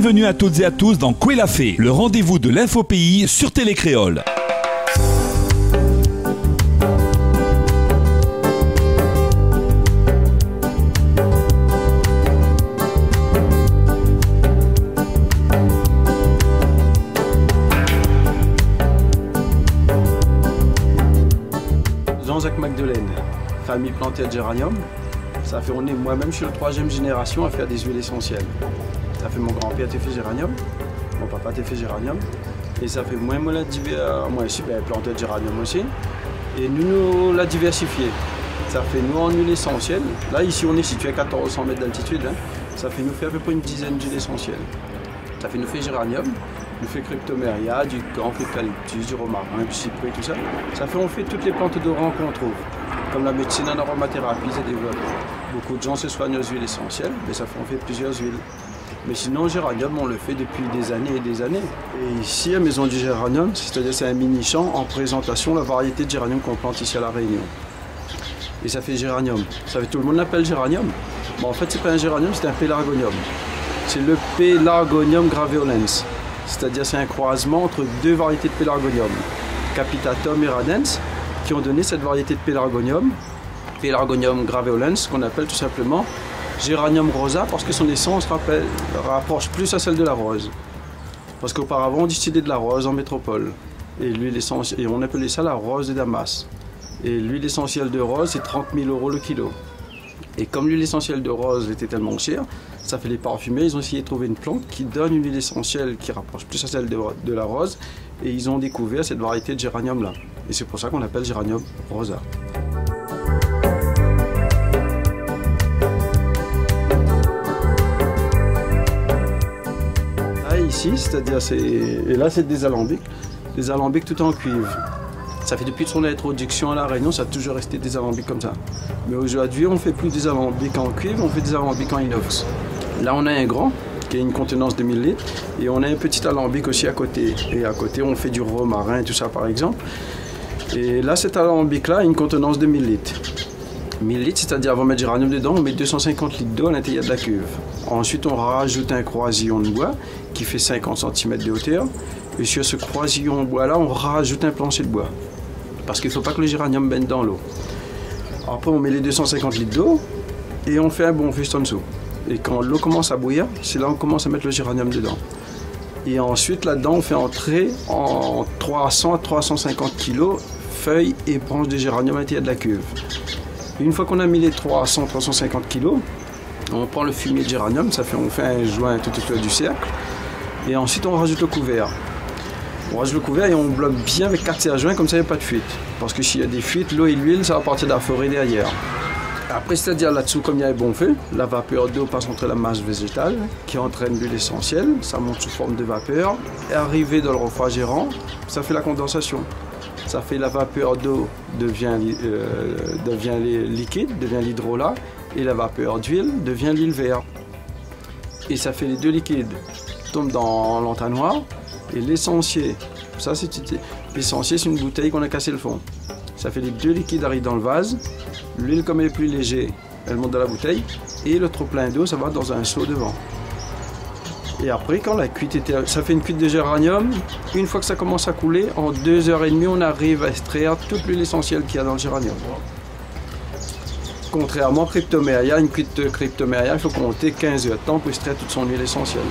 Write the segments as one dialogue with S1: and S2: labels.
S1: Bienvenue à toutes et à tous dans Quoi la Fée, le rendez-vous de l'infopays sur Télé Créole.
S2: Jean-Jacques Magdelaine, famille plantée de géranium. Ça fait, moi-même, je suis la 3e génération à faire des huiles essentielles. Ça fait mon grand-père a fait géranium, mon papa a fait géranium. Et ça fait moi je suis planté de géranium aussi. Et nous l'a diversifié. Ça fait nous en huile essentielle. Là, ici, on est situé à 1400 mètres d'altitude. Ça fait nous faire à peu près une dizaine d'huiles essentielles. Ça fait nous fait géranium, nous fait cryptoméria, du camphre, eucalyptus, du romarin, du cyprès, tout ça. Ça fait on fait toutes les plantes odorants qu'on trouve. Comme la médecine en aromathérapie se développe. Beaucoup de gens se soignent aux huiles essentielles, mais ça fait on fait plusieurs huiles. Mais sinon, le géranium, on le fait depuis des années et des années. Et ici, à Maison du Géranium, c'est-à-dire c'est un mini-champ en présentation, la variété de géranium qu'on plante ici à La Réunion. Et ça fait géranium. Ça fait, tout le monde l'appelle géranium. Bon, en fait, c'est pas un géranium, c'est un pélargonium. C'est le Pélargonium graveolens. C'est-à-dire c'est un croisement entre deux variétés de pélargonium, Capitatum et Radens, qui ont donné cette variété de pélargonium, Pélargonium graveolens, qu'on appelle tout simplement Géranium rosa, parce que son essence rapproche plus à celle de la rose. Parce qu'auparavant, on distillait de la rose en métropole. Et l'huile essentielle, et on appelait ça la rose de Damas. Et l'huile essentielle de rose, c'est 30 000 € le kilo. Et comme l'huile essentielle de rose était tellement chère, ça fait les parfumés, ils ont essayé de trouver une plante qui donne une huile essentielle qui rapproche plus à celle de la rose. Et ils ont découvert cette variété de géranium-là. Et c'est pour ça qu'on l'appelle géranium rosa. Ici, c'est-à-dire et là c'est des alambics tout en cuivre. Ça fait depuis son introduction à La Réunion, ça a toujours resté des alambics comme ça. Mais aujourd'hui, on ne fait plus des alambics en cuivre, on fait des alambics en inox. Là, on a un grand qui a une contenance de 1000 litres et on a un petit alambic aussi à côté. Et à côté, on fait du romarin, tout ça par exemple. Et là, cet alambic-là a une contenance de 1000 litres. 1000 litres, c'est-à-dire avant de mettre du géranium dedans, on met 250 litres d'eau à l'intérieur de la cuve. Ensuite, on rajoute un croisillon de bois qui fait 50 cm de hauteur. Et sur ce croisillon de bois-là, on rajoute un plancher de bois. Parce qu'il ne faut pas que le géranium baigne dans l'eau. Après, on met les 250 litres d'eau et on fait un bon fuste en dessous. Et quand l'eau commence à bouillir, c'est là qu'on commence à mettre le géranium dedans. Et ensuite, là-dedans, on fait entrer en 300 à 350 kg feuilles et branches de géranium à l'intérieur de la cuve. Une fois qu'on a mis les 300-350 kg, on prend le fumier de géranium, on fait un joint tout autour du cercle, et ensuite on rajoute le couvert. On rajoute le couvert et on bloque bien avec 4 serre-joints, comme ça il n'y a pas de fuite. Parce que s'il y a des fuites, l'eau et l'huile, ça va partir de la forêt derrière. Après, c'est-à-dire là-dessous, comme il y a un bon feu, la vapeur d'eau passe entre la masse végétale, qui entraîne l'huile essentielle, ça monte sous forme de vapeur, et arrivé dans le refrigérant, ça fait la condensation. Ça fait la vapeur d'eau devient liquide, devient l'hydrolat, et la vapeur d'huile devient l'huile verte. Et ça fait les deux liquides tombent dans l'entonnoir, et l'essentiel, l'essentiel c'est une bouteille qu'on a cassé le fond. Ça fait les deux liquides arrivent dans le vase, l'huile comme elle est plus légère, elle monte dans la bouteille, et le trop plein d'eau, ça va dans un seau devant. Et après, quand la cuite ça fait une cuite de géranium. Une fois que ça commence à couler, en 2h30, on arrive à extraire toute l'huile essentielle qu'il y a dans le géranium. Contrairement à cryptoméria, une cuite de cryptoméria, il faut compter 15 heures de temps pour extraire toute son huile essentielle.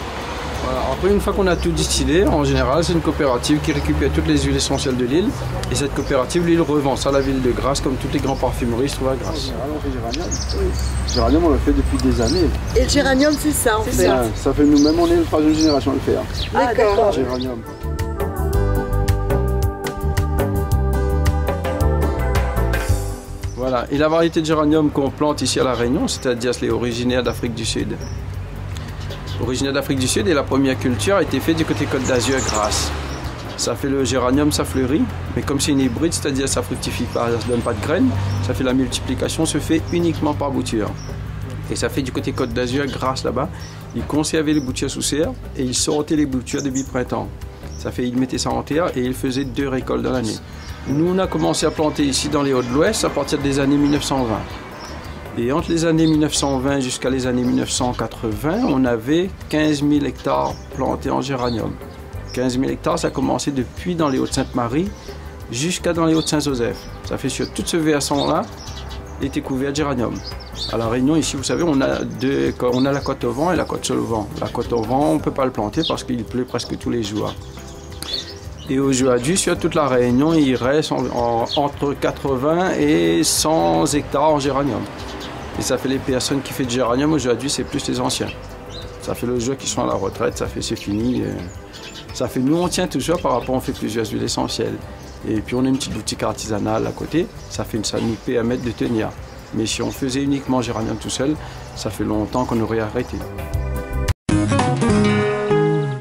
S2: Voilà. Après, une fois qu'on a tout distillé, en général, c'est une coopérative qui récupère toutes les huiles essentielles de l'île. Et cette coopérative, l'île revend ça à la ville de Grasse, comme toutes les grandes parfumeries se trouvent à Grasse.
S3: On fait géranium. Oui. Géranium, on le fait depuis des années.
S4: Et le géranium, c'est ça, en fait.
S3: Ça fait nous-mêmes, on est la 3e génération à le faire.
S4: Ah, d'accord.
S3: Géranium.
S2: Voilà. Et la variété de géranium qu'on plante ici à La Réunion, c'est-à-dire c'est originaire d'Afrique du Sud. Originaire d'Afrique du Sud, et la première culture a été faite du côté Côte d'Azur, Grasse. Ça fait le géranium, ça fleurit, mais comme c'est une hybride, c'est-à-dire ça fructifie pas, ça ne donne pas de graines, ça fait la multiplication, se fait uniquement par bouture. Et ça fait du côté Côte d'Azur, Grasse là-bas, ils conservaient les boutures sous serre et ils sortaient les boutures début printemps. Ça fait, ils mettaient ça en terre et ils faisaient 2 récoltes dans l'année. Nous, on a commencé à planter ici dans les Hauts de l'Ouest à partir des années 1920. Et entre les années 1920 jusqu'à les années 1980, on avait 15 000 hectares plantés en géranium. 15 000 hectares, ça a commencé depuis dans les Hauts-de-Sainte-Marie jusqu'à dans les Hauts-de-Saint-Joseph. Ça fait sur tout ce versant-là, était couvert de géranium. À La Réunion, ici, vous savez, on a la côte au vent et la côte sur le vent. La côte au vent, on ne peut pas le planter parce qu'il pleut presque tous les jours. Et aujourd'hui, sur toute la Réunion, il reste entre 80 et 100 hectares en géranium. Et ça fait les personnes qui font du géranium aujourd'hui, c'est plus les anciens. Ça fait le jeu qui sont à la retraite, ça fait c'est fini. Ça fait nous, on tient toujours par rapport, on fait plusieurs huiles essentielles. Et puis on a une petite boutique artisanale à côté, ça nous permet de tenir. Mais si on faisait uniquement géranium tout seul, ça fait longtemps qu'on aurait arrêté.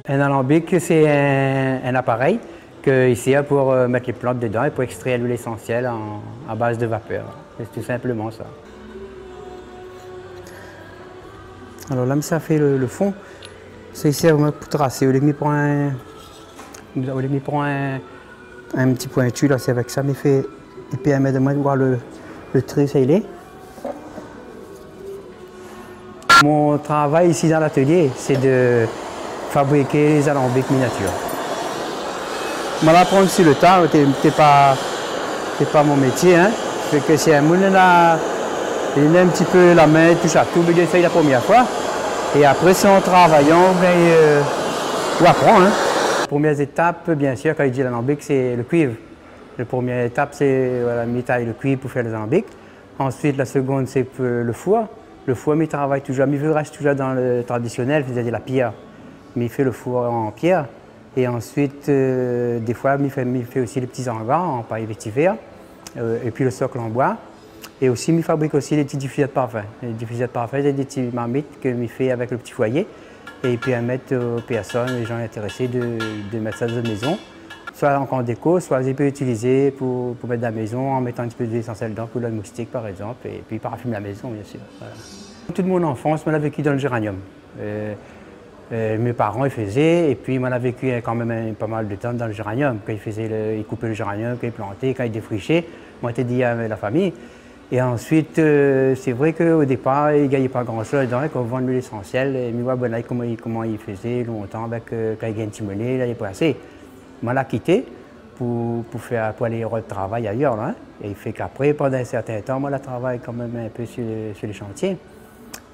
S5: Un alambic, c'est un appareil qui sert pour mettre les plantes dedans et pour extraire l'huile essentielle à base de vapeur. C'est tout simplement ça. Alors là, ça fait le fond. Ça sert pour tracer. On l'a mis pour un petit pointu, là, c'est avec ça, mais il permet de voir le trait, ça il est. Mon travail ici dans l'atelier, c'est de fabriquer les alambics miniatures. Je vais apprendre sur le temps, c'est pas mon métier. Hein. Que c'est un moulin là, il a un petit peu la main, touche à tout, mais il fait la première fois. Et après, c'est en travaillant, on apprend. Hein. Les premières étapes, bien sûr, quand il dit l'alambic, c'est le cuivre. La première étape, c'est voilà, métal le cuivre pour faire les alambics. Ensuite, la seconde, c'est le four. Le four, il travaille toujours, il reste toujours dans le traditionnel, c'est-à-dire la pierre. Mais il fait le four en pierre. Et ensuite, des fois, il fait aussi les petits hangars en paille vétiver. Et puis le socle en bois. Et aussi, il fabrique aussi les petits diffuseurs de parfum. Les diffuseurs de parfum, c'est des petits marmites que il fait avec le petit foyer. Et puis à mettre aux personnes, les gens intéressés, de mettre ça dans la maison. Soit en déco, soit ils peuvent utiliser pour mettre dans la maison en mettant un petit peu d'huile essentielle dedans pour le moustique par exemple. Et puis parafumer la maison, bien sûr. Voilà. Toute mon enfance, je l'ai vécu dans le géranium. Mes parents ils faisaient, et puis moi, j'ai vécu quand même pas mal de temps dans le géranium. Quand ils coupaient le géranium, quand ils plantaient, quand ils défrichaient, moi j'étais dit avec la famille. Et ensuite, c'est vrai qu'au départ, ils ne gagnaient pas grand-chose dedans, quand on vend l'huile essentielle. Mais moi, bon, là, comment ils faisaient longtemps, avec, quand ils gagnaient un petit monnaie, là, il n'est pas assez. Moi, je l'ai quitté pour aller au travail ailleurs. Là, hein. Et il fait qu'après, pendant un certain temps, moi, je travaille quand même un peu sur les chantiers.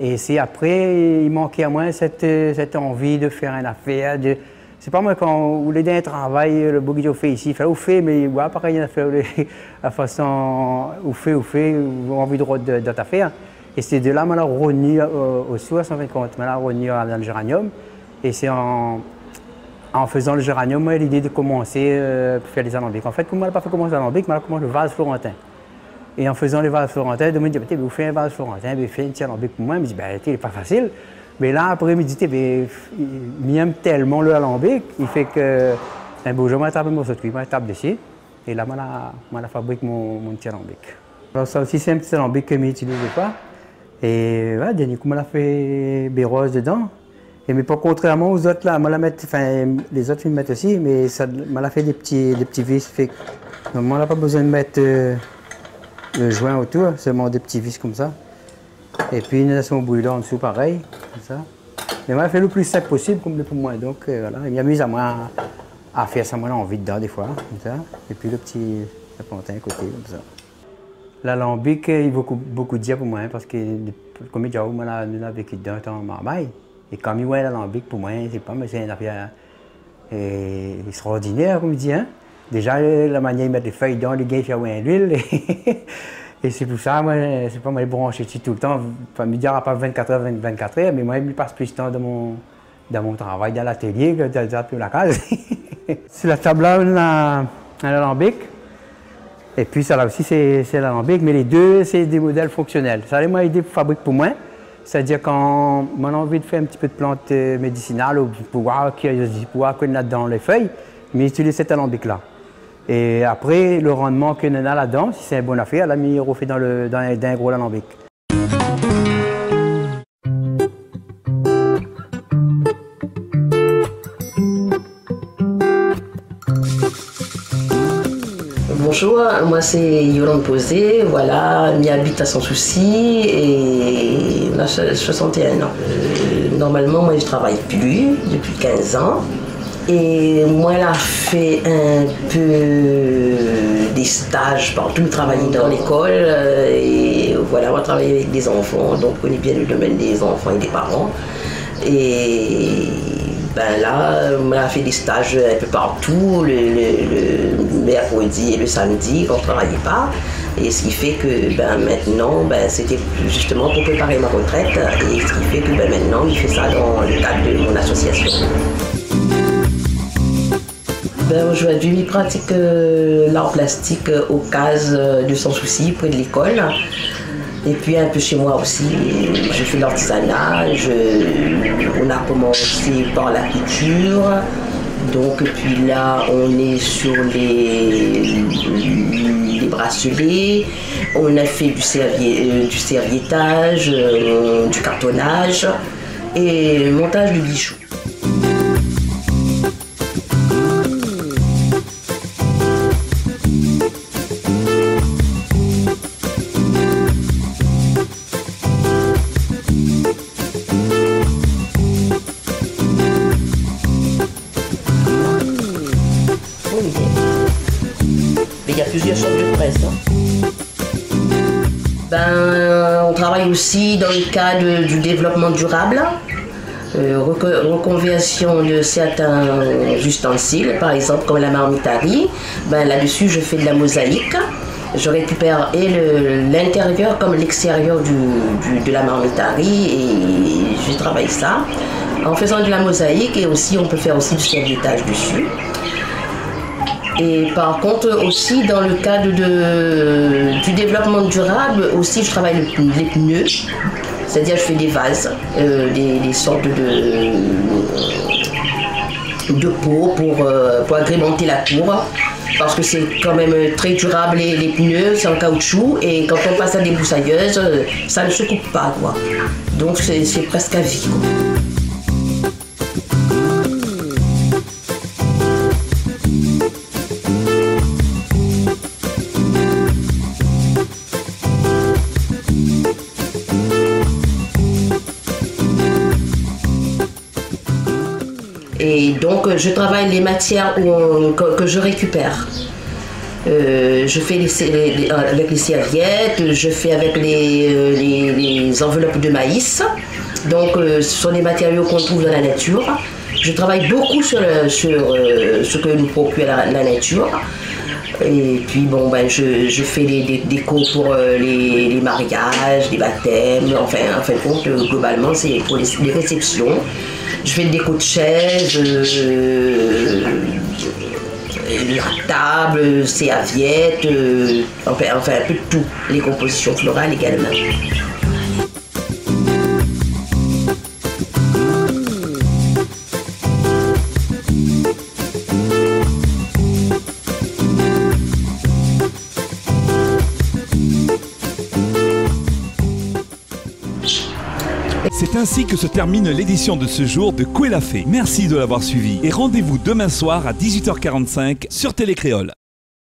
S5: Et c'est après, il manquait à moi cette envie de faire une affaire. C'est pas moi quand vous voulez un travail, le beau que fait ici, il fait ou fait, mais ouais, pareil, il a fait la façon ou fait, ou envie de t'affaire. Et c'est de là que je suis revenu au soir, en fin de compte, je suis revenu dans le géranium. Et c'est en faisant le géranium, j'ai l'idée de commencer à faire les alambics. En fait, comme je n'ai pas fait commencer l'alambic, je commencé le vase florentin. Et en faisant les vases florentins, je me dis, vous faites un vase florentin, vous faites un petit alambic pour moi. Je me dis, il n'est pas facile. Mais là, après, il me dit, il aime tellement le alambic, il fait que un beau jour, je tape un morceau de cuivre, je tape dessus. Et là, je fabrique mon petit alambic. Alors, ça aussi, c'est un petit alambic que je n'utilise pas. Et voilà, dernier coup, je fait des roses dedans. Et mais pas contrairement aux autres, là, les autres, ils me mettent aussi, mais ça m'a fait des petits vis. Fait que, normalement, on n'a pas besoin de mettre le joint autour, seulement des petits vis comme ça. Et puis une nation brûlée en dessous, pareil, comme ça. Mais moi, je fais le plus simple possible, comme pour moi. Donc voilà, il m'amuse à moi à faire ça, moi, là, en vide dedans, des fois, comme ça. Et puis le petit plantain à côté, comme ça. L'alambic, il vaut beaucoup de dire pour moi, hein, parce que comme il dit, moi, nous avons vécu dedans en marmaille. Et quand il voit l'alambic, pour moi, c'est pas, mais c'est une affaire extraordinaire, comme il dit. Hein. Déjà, la manière de mettre les feuilles dans, les gars, il fait l'huile. Et c'est pour ça, moi, c'est pas moi, branché dessus tout le temps. Enfin, me dira pas 24 heures, mais moi, je passe plus de temps dans mon travail, dans l'atelier, que dans la case. Sur la table là, on a un alambic. Et puis, ça là aussi, c'est l'alambic, mais les deux, c'est des modèles fonctionnels. Ça, moi, idée pour fabriquer pour moi. C'est-à-dire quand on a envie de faire un petit peu de plantes médicinales, pour voir qu'il y a là-dedans les feuilles, mais j'utilise cet alambic-là. Et après, le rendement que nous a là-dedans, si c'est une bonne affaire, là, il refait dans un gros alambic.
S6: bonjour, moi c'est Yolande Posé, voilà, j'habite à Sans Souci et on a 61 ans. Normalement, moi je travaille plus depuis 15 ans et moi j'ai fait un peu des stages partout, travailler dans l'école et voilà, on travaille avec des enfants, donc on connaît bien le domaine des enfants et des parents. Et ben là, on a fait des stages un peu partout, le mercredi et le samedi quand on ne travaillait pas. Et ce qui fait que ben, maintenant, ben, c'était justement pour préparer ma retraite. Et ce qui fait que ben, maintenant, il fait ça dans le cadre de mon association. Ben, aujourd'hui, je pratique l'art plastique au CAS de Sans Souci, près de l'école. Et puis un peu chez moi aussi, je fais l'artisanat, on a commencé par la couture, donc puis là on est sur les bracelets, on a fait du serviettage, du cartonnage et le montage de bijoux. Il y a plusieurs sortes de presse. Ben, on travaille aussi dans le cadre du développement durable, reconversion de certains ustensiles, par exemple comme la marmiterie. Ben, là-dessus, je fais de la mosaïque. Je récupère et l'intérieur comme l'extérieur de la marmiterie et je travaille ça en faisant de la mosaïque et aussi on peut faire aussi du serviettage dessus. Et par contre aussi dans le cadre du développement durable aussi je travaille les pneus, c'est-à-dire je fais des vases, des sortes de pots pour agrémenter la tour parce que c'est quand même très durable les pneus, c'est en caoutchouc et quand on passe à des broussailleuses ça ne se coupe pas quoi. Donc c'est presque à vie quoi. Et donc je travaille les matières que je récupère. Je fais avec les serviettes, je fais avec les enveloppes de maïs. Donc ce sont des matériaux qu'on trouve dans la nature. Je travaille beaucoup sur ce que nous procure la nature. Et puis bon ben je fais des décos pour les mariages, les baptêmes, enfin en fin de compte globalement c'est pour les réceptions. Je fais des décos de chaises, la table, serviettes, enfin un peu de tout, les compositions florales également.
S1: C'est ainsi que se termine l'édition de ce jour de Koué l'a fait. Merci de l'avoir suivi et rendez-vous demain soir à 18h45 sur Télé Créole.